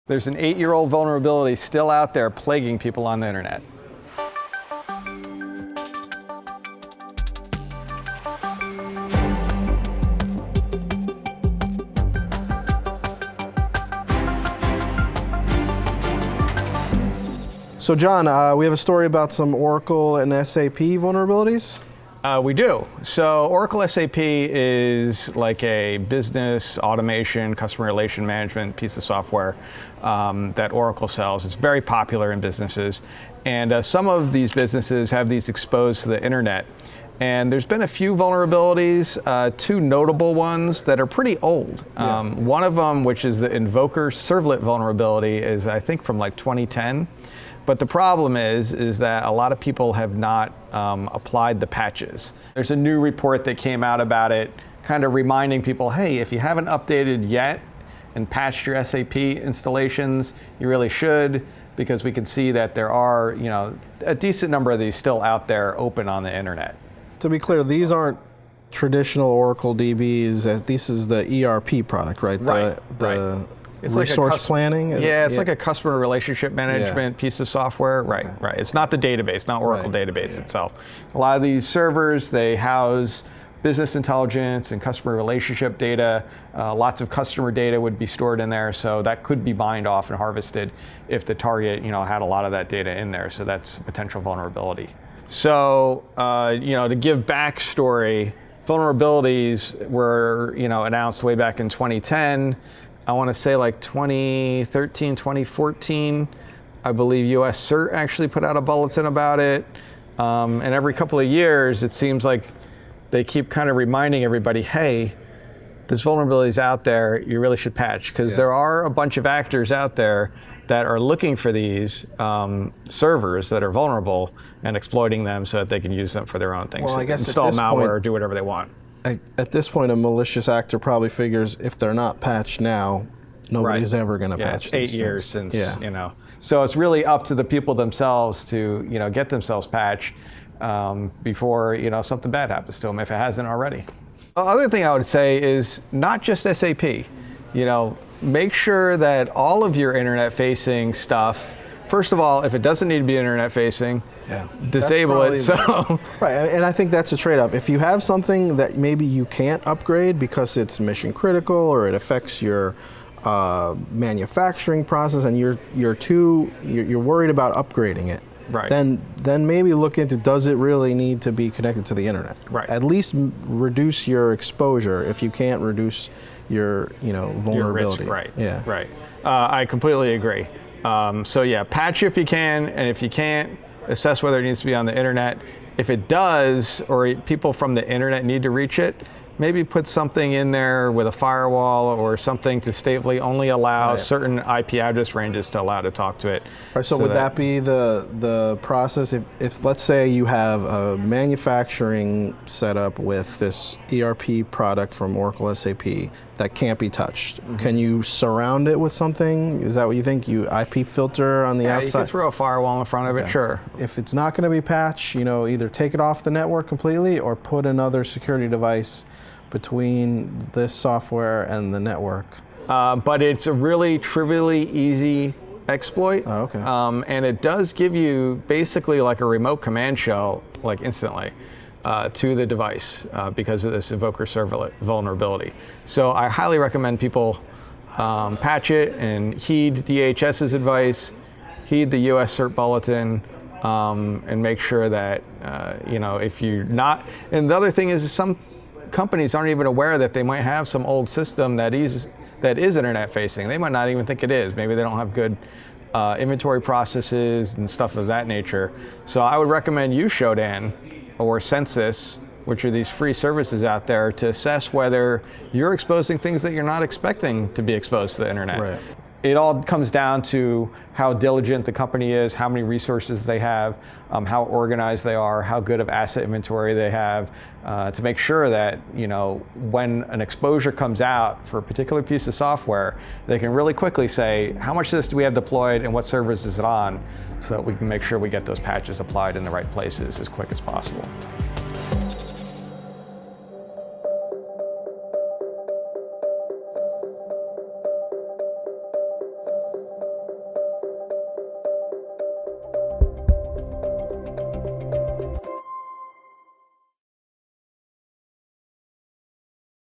There's an 8-year-old vulnerability still out there plaguing people on the internet. So John, we have a story about some Oracle and SAP vulnerabilities. We do. So Oracle SAP is like a business automation, customer relation management piece of software that Oracle sells. It's very popular in businesses. And some of these businesses have these exposed to the internet. And there's been a few vulnerabilities, two notable ones that are pretty old. One of them, which is the Invoker Servlet vulnerability, is I think from like 2010. But the problem is that a lot of people have not applied the patches. There's a new report that came out about it, kind of reminding people, hey, if you haven't updated yet and patched your SAP installations, you really should, because we can see that there are, a decent number of these still out there open on the internet. To be clear, these aren't traditional Oracle DBs. This is the ERP product, right? Right. It's resource like planning? It's like a customer relationship management piece of software. Right. It's not the database, not Oracle database itself. A lot of these servers, they house business intelligence and customer relationship data. Lots of customer data would be stored in there, so that could be mined off and harvested if the target, had a lot of that data in there. So that's a potential vulnerability. So, to give backstory, vulnerabilities were, announced way back in 2010. I want to say like 2013, 2014, I believe US CERT actually put out a bulletin about it. And every couple of years, it seems like they keep kind of reminding everybody, hey, this vulnerability is out there, you really should patch. Because there are a bunch of actors out there that are looking for these servers that are vulnerable and exploiting them so that they can use them for their own things. Well, I guess install malware, or do whatever they want. At this point, a malicious actor probably figures if they're not patched now, nobody's ever going to patch it's these 8 years things. since, So it's really up to the people themselves to, get themselves patched before, something bad happens to them if it hasn't already. The other thing I would say is not just SAP. Make sure that all of your internet-facing stuff, first of all, if it doesn't need to be internet-facing, disable it. Right, and I think that's a trade-off. If you have something that maybe you can't upgrade because it's mission critical or it affects your manufacturing process, and you're worried about upgrading it, then maybe look into, does it really need to be connected to the internet? At least reduce your exposure if you can't reduce your vulnerability. Your risk, I completely agree. Patch if you can, and if you can't, assess whether it needs to be on the internet. If it does, or people from the internet need to reach it, maybe put something in there with a firewall or something to safely only allow certain IP address ranges to allow to talk to it. So would that be the process? If let's say you have a manufacturing setup with this ERP product from Oracle SAP that can't be touched, can you surround it with something? Is that what you think? You IP filter on the outside? You can throw a firewall in front of it, sure. If it's not going to be patched, either take it off the network completely or put another security device between this software and the network. But it's a really trivially easy exploit. And it does give you basically like a remote command shell, like instantly, to the device because of this Invoker Servlet vulnerability. So I highly recommend people patch it and heed DHS's advice, heed the US CERT bulletin, and make sure that, if you're not, and the other thing is some companies aren't even aware that they might have some old system that is internet facing. They might not even think it is. Maybe they don't have good inventory processes and stuff of that nature. So I would recommend you Shodan or Census, which are these free services out there, to assess whether you're exposing things that you're not expecting to be exposed to the internet. It all comes down to how diligent the company is, how many resources they have, how organized they are, how good of asset inventory they have, to make sure that, when an exposure comes out for a particular piece of software, they can really quickly say, how much of this do we have deployed and what servers is it on, so that we can make sure we get those patches applied in the right places as quick as possible.